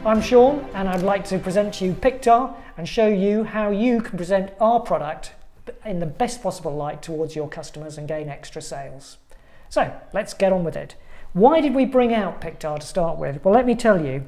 I'm Sean and I'd like to present to you Pictar and show you how you can present our product in the best possible light towards your customers and gain extra sales. So let's get on with it. Why did we bring out Pictar to start with? Well, let me tell you,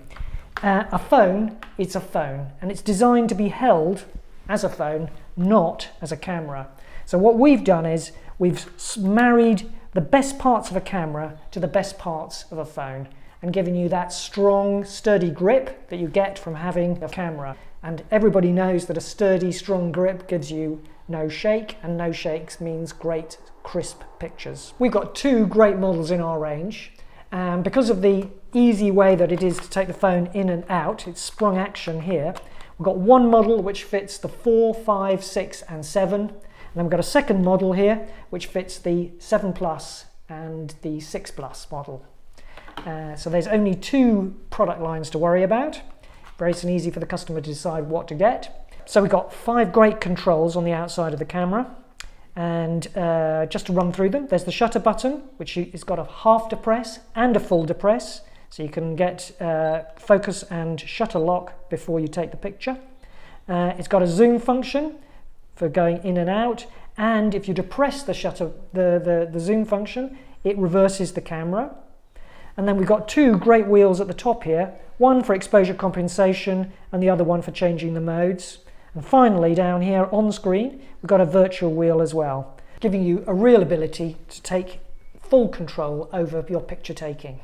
a phone is a phone and it's designed to be held as a phone, not as a camera. So what we've done is we've married the best parts of a camera to the best parts of a phone and giving you that strong, sturdy grip that you get from having a camera. And everybody knows that a sturdy, strong grip gives you no shake, and no shakes means great, crisp pictures. We've got two great models in our range. Because of the easy way that it is to take the phone in and out, it's sprung action here. We've got one model which fits the 4, 5, 6 and 7. And then we've got a second model here which fits the 7 Plus and the 6 Plus model. So there's only two product lines to worry about. Very easy for the customer to decide what to get. So we've got 5 great controls on the outside of the camera. And just to run through them, there's the shutter button, which has got a half depress and a full depress. So you can get focus and shutter lock before you take the picture. It's got a zoom function for going in and out. And if you depress the shutter, the zoom function, it reverses the camera. And then we've got two great wheels at the top here, one for exposure compensation and the other one for changing the modes. And finally down here on screen, we've got a virtual wheel as well, giving you a real ability to take full control over your picture taking.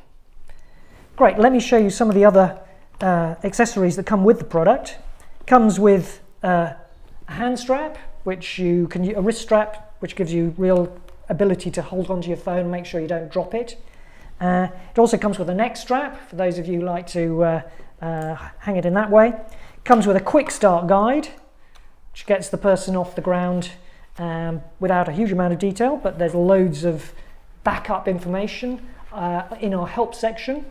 Great, let me show you some of the other accessories that come with the product. It comes with a hand strap, which you can use, a wrist strap, which gives you real ability to hold onto your phone and make sure you don't drop it. It also comes with a neck strap, for those of you who like to hang it in that way. It comes with a quick start guide, which gets the person off the ground without a huge amount of detail, but there's loads of backup information in our help section.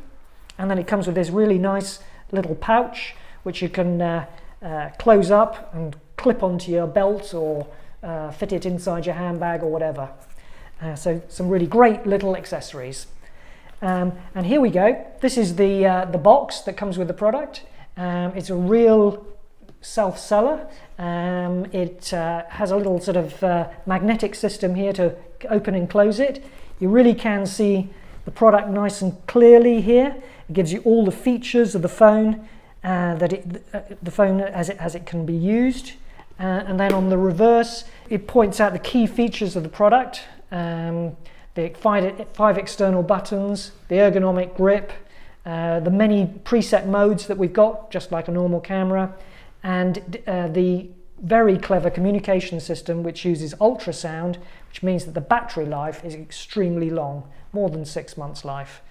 And then it comes with this really nice little pouch, which you can close up and clip onto your belt or fit it inside your handbag or whatever. So some really great little accessories. And here we go. This is the box that comes with the product. It's a real self-seller. It has a little sort of magnetic system here to open and close it. You really can see the product nice and clearly here. It gives you all the features of the phone, the phone as it can be used. And then on the reverse, it points out the key features of the product. The 5 external buttons, the ergonomic grip, the many preset modes that we've got, just like a normal camera, and the very clever communication system which uses ultrasound, which means that the battery life is extremely long, more than 6 months life.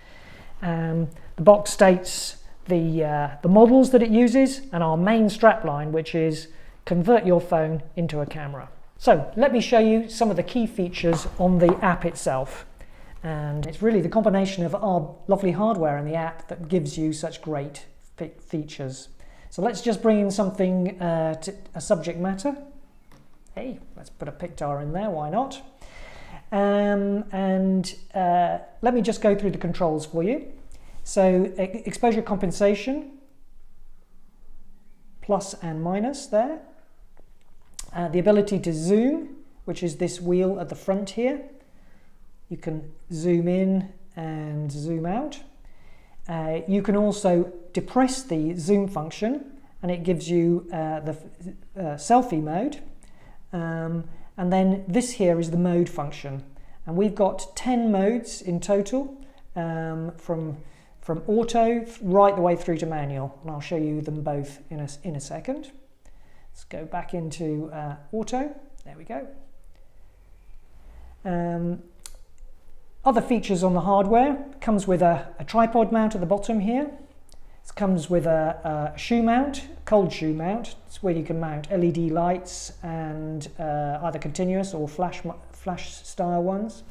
The box states the models that it uses and our main strapline, which is convert your phone into a camera. So let me show you some of the key features on the app itself. And it's really the combination of our lovely hardware and the app that gives you such great features. So let's just bring in something, a subject matter. Hey, let's put a Pictar in there, why not? Let me just go through the controls for you. So exposure compensation, plus and minus there. The ability to zoom, which is this wheel at the front here. You can zoom in and zoom out. You can also depress the zoom function and it gives you the selfie mode. And then this here is the mode function. And we've got 10 modes in total, from auto right the way through to manual. And I'll show you them both in a second. Let's go back into auto. There we go. Other features on the hardware, comes with a tripod mount at the bottom here. It comes with a shoe mount, cold shoe mount. It's where you can mount LED lights and either continuous or flash style ones.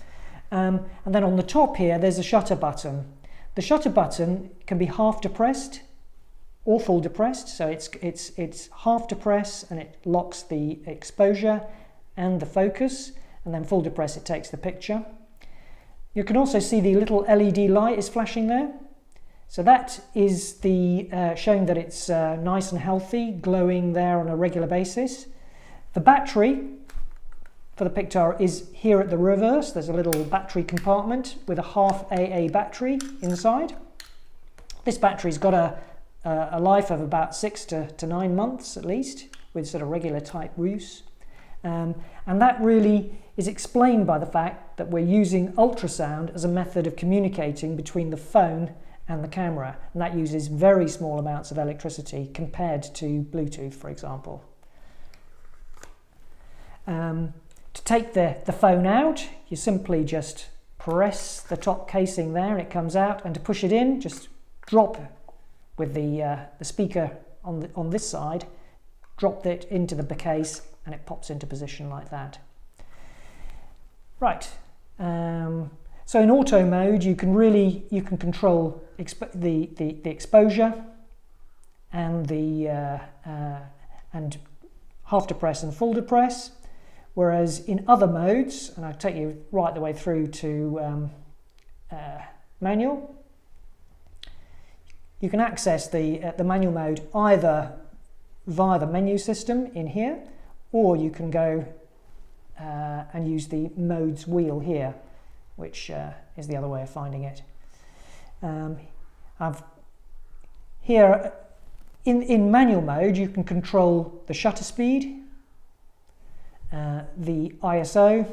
And then on the top here, there's a shutter button. The shutter button can be half depressed or full depressed, so it's half depress and it locks the exposure and the focus, and then full depress it takes the picture. You can also see the little LED light is flashing there. So that is the showing that it's nice and healthy, glowing there on a regular basis. The battery for the Pictar is here at the reverse. There's a little battery compartment with a half AA battery inside. This battery's got a life of about 6 to 9 months at least, with sort of regular type use. And that really is explained by the fact that we're using ultrasound as a method of communicating between the phone and the camera, and that uses very small amounts of electricity compared to Bluetooth, for example. To take the phone out, you simply just press the top casing there and it comes out, and to push it in, just drop with the speaker on this side, drop it into the case and it pops into position like that. Right. So in auto mode, you can control the exposure and and half to press and full to press, whereas in other modes, and I'll take you right the way through to manual, you can access the manual mode either via the menu system in here, or you can go and use the modes wheel here, which is the other way of finding it. Here in manual mode, you can control the shutter speed, the ISO,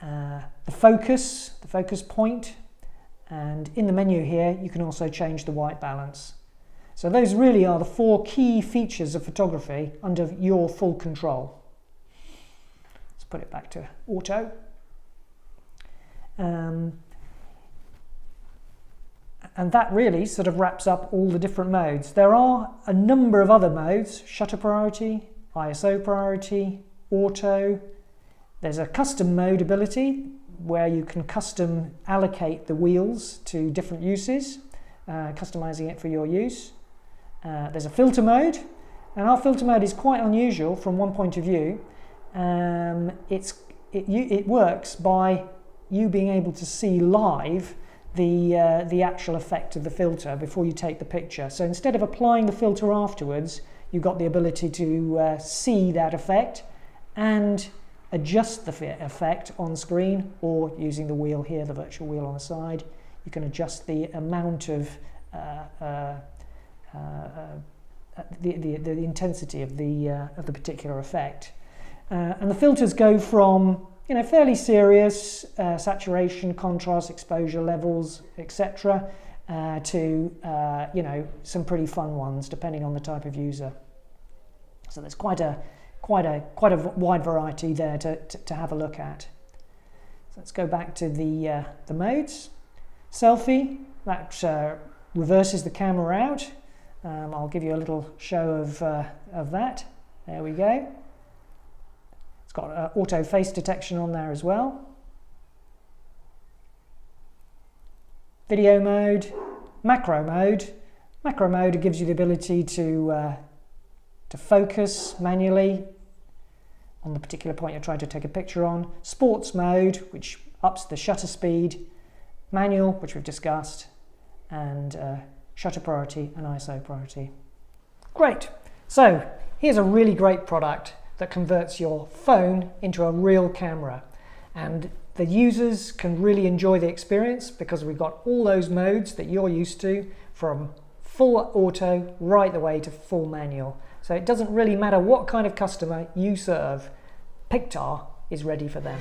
the focus point, and in the menu here you can also change the white balance. So those really are the 4 key features of photography under your full control. Let's put it back to auto. And that really sort of wraps up all the different modes. There are a number of other modes: shutter priority, ISO priority, auto. There's a custom mode ability where you can custom allocate the wheels to different uses, customizing it for your use. There's a filter mode, and our filter mode is quite unusual from one point of view. It works by you being able to see live the actual effect of the filter before you take the picture. So instead of applying the filter afterwards, you've got the ability to see that effect and adjust the effect on screen, or using the wheel here, the virtual wheel on the side, you can adjust the amount of the intensity of the particular effect. And the filters go from fairly serious saturation, contrast, exposure levels, etc., to some pretty fun ones depending on the type of user. So there's quite a wide variety there to have a look at. So let's go back to the modes. Selfie, that reverses the camera out. I'll give you a little show of that. There we go. It's got auto face detection on there as well. Video mode, macro mode. Macro mode gives you the ability to focus manually on the particular point you're trying to take a picture on. Sports mode, which ups the shutter speed. Manual, which we've discussed, and shutter priority and ISO priority. Great. So here's a really great product that converts your phone into a real camera, and the users can really enjoy the experience because we've got all those modes that you're used to, from full auto right the way to full manual. So it doesn't really matter what kind of customer you serve, Pictar is ready for them.